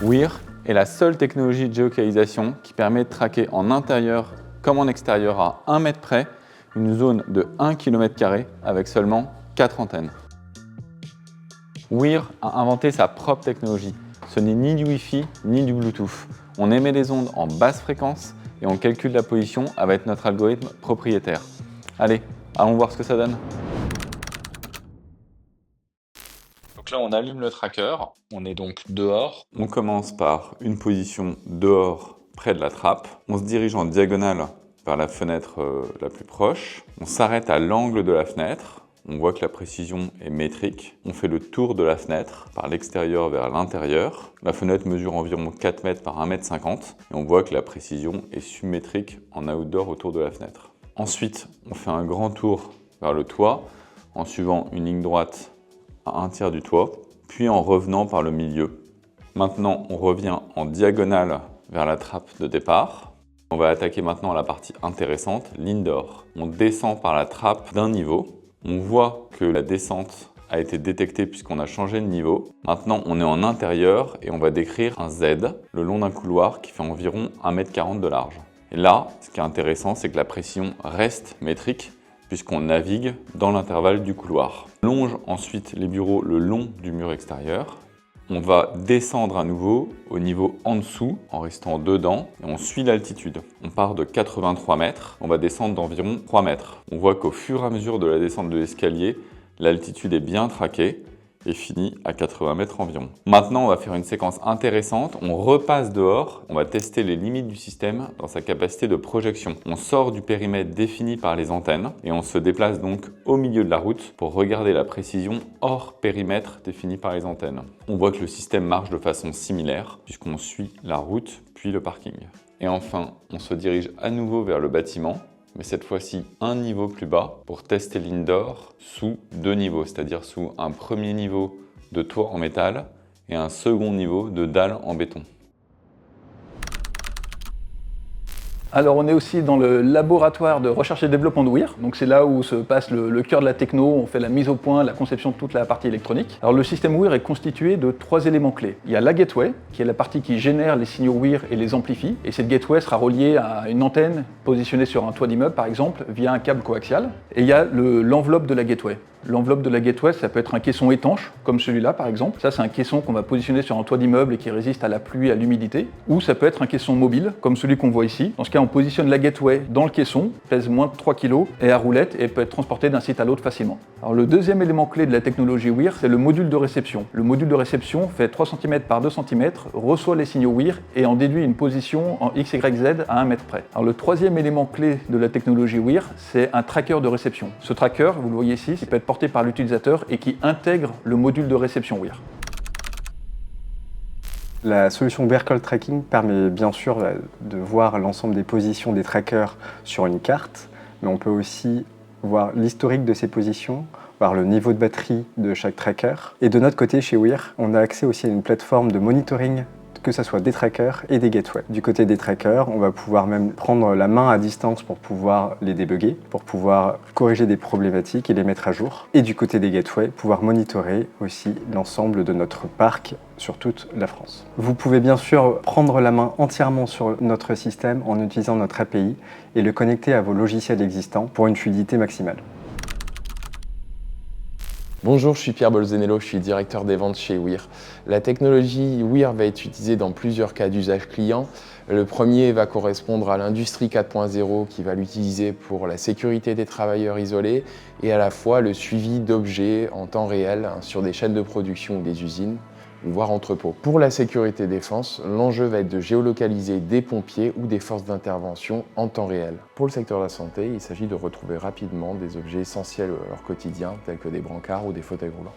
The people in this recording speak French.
Weir est la seule technologie de géolocalisation qui permet de traquer en intérieur comme en extérieur à 1 mètre près une zone de 1 km² avec seulement 4 antennes. Weir a inventé sa propre technologie. Ce n'est ni du Wi-Fi ni du Bluetooth. On émet des ondes en basse fréquence et on calcule la position avec notre algorithme propriétaire. Allez, allons voir ce que ça donne. Donc là, on allume le tracker. On est donc dehors. On commence par une position dehors, près de la trappe. On se dirige en diagonale vers la fenêtre la plus proche. On s'arrête à l'angle de la fenêtre. On voit que la précision est métrique. On fait le tour de la fenêtre par l'extérieur vers l'intérieur. La fenêtre mesure environ 4 mètres par 1 mètre 50 et on voit que la précision est symétrique en outdoor autour de la fenêtre. Ensuite, on fait un grand tour vers le toit en suivant une ligne droite à 1/3 du toit, puis en revenant par le milieu. Maintenant, on revient en diagonale vers la trappe de départ. On va attaquer maintenant la partie intéressante, l'indoor. On descend par la trappe d'un niveau. On voit que la descente a été détectée puisqu'on a changé de niveau. Maintenant, on est en intérieur et on va décrire un Z le long d'un couloir qui fait environ 1,40 m de large. Et là, ce qui est intéressant, c'est que la précision reste métrique puisqu'on navigue dans l'intervalle du couloir. On longe ensuite les bureaux le long du mur extérieur. On va descendre à nouveau au niveau en dessous en restant dedans et on suit l'altitude. On part de 83 mètres, on va descendre d'environ 3 mètres. On voit qu'au fur et à mesure de la descente de l'escalier, l'altitude est bien traquée et finit à 80 mètres environ. Maintenant, on va faire une séquence intéressante. On repasse dehors, on va tester les limites du système dans sa capacité de projection. On sort du périmètre défini par les antennes et on se déplace donc au milieu de la route pour regarder la précision hors périmètre défini par les antennes. On voit que le système marche de façon similaire puisqu'on suit la route puis le parking. Et enfin, on se dirige à nouveau vers le bâtiment, mais cette fois-ci un niveau plus bas pour tester l'indoor sous 2 niveaux, c'est-à-dire sous un premier niveau de toit en métal et un second niveau de dalle en béton. Alors on est aussi dans le laboratoire de recherche et développement de Weir, donc c'est là où se passe le cœur de la techno, on fait la mise au point, la conception de toute la partie électronique. Alors le système Weir est constitué de 3 éléments clés. Il y a la gateway, qui est la partie qui génère les signaux Weir et les amplifie, et cette gateway sera reliée à une antenne positionnée sur un toit d'immeuble par exemple, via un câble coaxial. Et il y a l'enveloppe de la gateway. L'enveloppe de la gateway, ça peut être un caisson étanche, comme celui-là par exemple. Ça, c'est un caisson qu'on va positionner sur un toit d'immeuble et qui résiste à la pluie et à l'humidité. Ou ça peut être un caisson mobile, comme celui qu'on voit ici. Dans ce cas, on positionne la gateway dans le caisson, pèse moins de 3 kg, est à roulette et peut être transporté d'un site à l'autre facilement. Alors le deuxième élément clé de la technologie Weir, c'est le module de réception. Le module de réception fait 3 cm par 2 cm, reçoit les signaux Weir et en déduit une position en X, Y, Z à 1 mètre près. Alors le troisième élément clé de la technologie Weir, c'est un tracker de réception. Ce tracker, vous le voyez ici, il peut être porté par l'utilisateur et qui intègre le module de réception Weir. La solution Weir Call Tracking permet bien sûr de voir l'ensemble des positions des trackers sur une carte, mais on peut aussi voir l'historique de ces positions, voir le niveau de batterie de chaque tracker. Et de notre côté, chez Weir, on a accès aussi à une plateforme de monitoring, que ce soit des trackers et des gateways. Du côté des trackers, on va pouvoir même prendre la main à distance pour pouvoir les débugger, pour pouvoir corriger des problématiques et les mettre à jour. Et du côté des gateways, pouvoir monitorer aussi l'ensemble de notre parc sur toute la France. Vous pouvez bien sûr prendre la main entièrement sur notre système en utilisant notre API et le connecter à vos logiciels existants pour une fluidité maximale. Bonjour, je suis Pierre Bolzenello, je suis directeur des ventes chez Weir. La technologie Weir va être utilisée dans plusieurs cas d'usage client. Le premier va correspondre à l'industrie 4.0 qui va l'utiliser pour la sécurité des travailleurs isolés et à la fois le suivi d'objets en temps réel sur des chaînes de production ou des usines, voire entrepôts. Pour la sécurité défense, l'enjeu va être de géolocaliser des pompiers ou des forces d'intervention en temps réel. Pour le secteur de la santé, il s'agit de retrouver rapidement des objets essentiels à leur quotidien, tels que des brancards ou des fauteuils roulants.